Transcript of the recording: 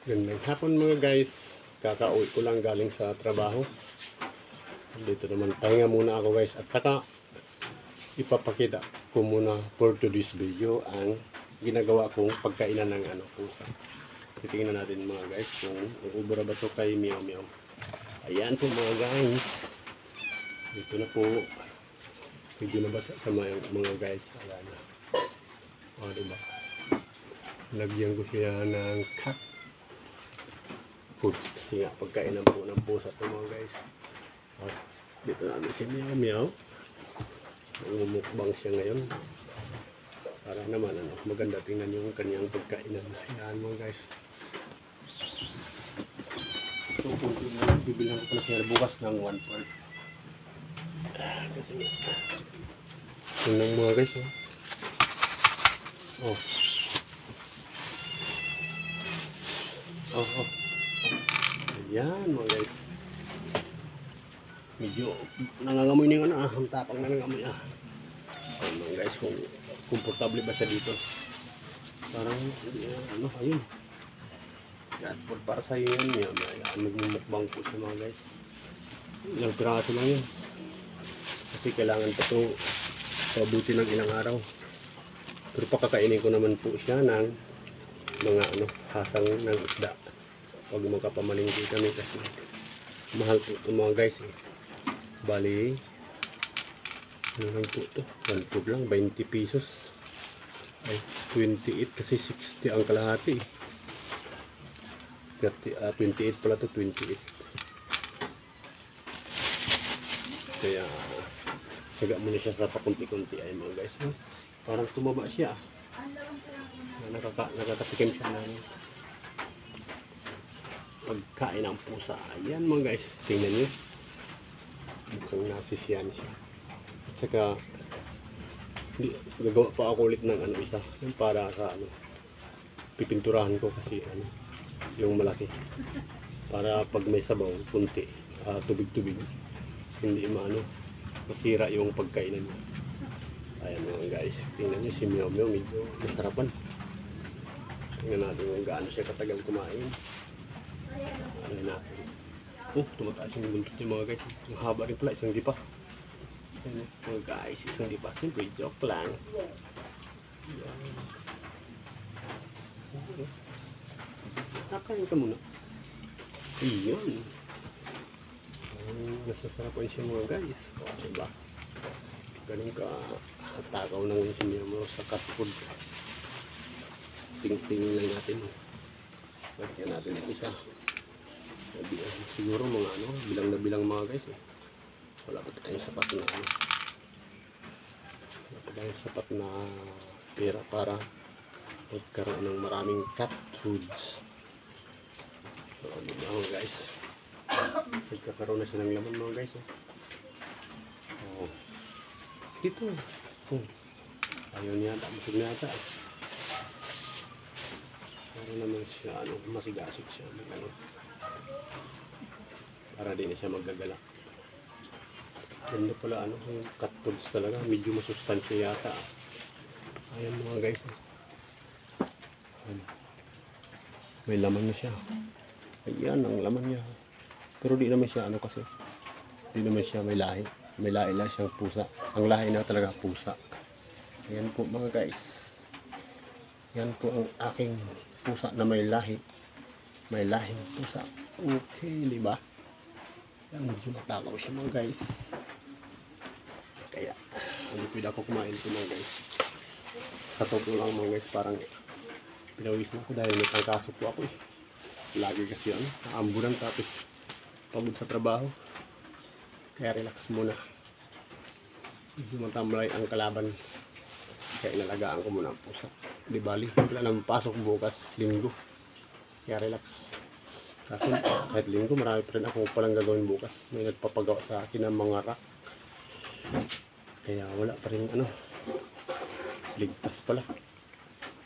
Gandang hapon mga guys. Kakauwi ko lang galing sa trabaho. Dito naman pahinga muna ako guys. At saka ipapakita ko muna for today's video ang ginagawa kong pagkainan ng pusa. Titingnan natin mga guys kung ubra ba to kay Meow Meow. Ayan po mga guys. Dito na po. Medyo nabasa sa mga guys. Ayan na. O diba? Lagyan ko siya ng cat food kasi nga pagkainan po ng pusa ito mga guys. At dito namin si Meow Meow. Nangumukbang siya ngayon para naman maganda tingnan yung kanyang pagkainan. Ayan mga guys. Ito po bibilang ko pala siya bukas ng 1 part kasi tingnan mga guys ayan mga guys, medyo nangangamoy ng ang tapang na nangangamoy ayan mga guys, kung komportable ba siya dito. Parang ayun cat food para sa iyo yan. Magmumukbang po siya mga guys. Ilang piraso lang yun kasi kailangan pa ito pabuti ng ilang araw. Pero pakakainin ko naman po siya ng mga hasang ng isda pag magkapamalingki kami kasi mahal po ito mga guys bali lang po ito, 1 food lang 20 pesos ay 28 kasi 60 ang kalahati 28 pala to, 28 kaya saga muna siya sa pakunti-kunti ay mga guys parang tumaba siya nakakatikim siya ng pagkain ng pusa. Ayan mga guys, tingnan nyo mukhang nasisiyan siya at saka gagawa pa ako ulit ng isa yung para sa pipinturahan ko kasi yung malaki para pag may sabaw kunti tubig-tubig hindi masira yung pagkainan niya. Ayan mga guys, tingnan nyo si Meow Meow medyo masarapan. Tingnan natin kung gaano siya katagal kumain. Ayan natin. Tumataas yung buntot yung mga guys. Yung haba rin pala, isang dipa. Ayan mga guys, isang dipa. Siyempre, joke lang. Ayan. Nakain ka muna. Ayan. Nasasarapan siya mga guys. Diba? Ganun ka takaw na ngayon si Meow Meow sa cat food. Ting-tingin lang natin. Lagyan natin yung isa. Siguro mga bilang na bilang mga guys wala pa tayong sapat na wala pa tayong sapat na pera para magkaroon ng maraming cat foods. So mga guys, nagkakaroon na siya ng laman mga guys dito ayaw niya busog na yata para naman siya masigasig siya para din na siya maggagala. Ganda pala yung cat foods talaga, medyo masustansya yata ayan mga guys may laman na siya. Ayan ang laman niya pero di naman siya kasi di naman siya may lahi lang siyang pusa. Ang lahi na talaga pusa. Ayan po mga guys, yan po ang aking pusa na may lahing pusa. Okay, diba? Yan, medyo matakaw siya mga guys. Kaya pwede ako kumain ito mga guys. Sa totoo lang mga guys, parang pinawis mo ko dahil may tangkasok po ako lagi kasi naambulan tapos pagod sa trabaho. Kaya relax muna. Medyo matamlay ang kalaban. Kaya inalagaan ko muna ang pusa. Di bali, wala nang pasok bukas, linggo. Kaya relax. Kasi kahit linggo, marami pa rin ako palang gagawin bukas. May nagpapagawa sa akin ng mga rack. Kaya wala pa rin ligtas pala.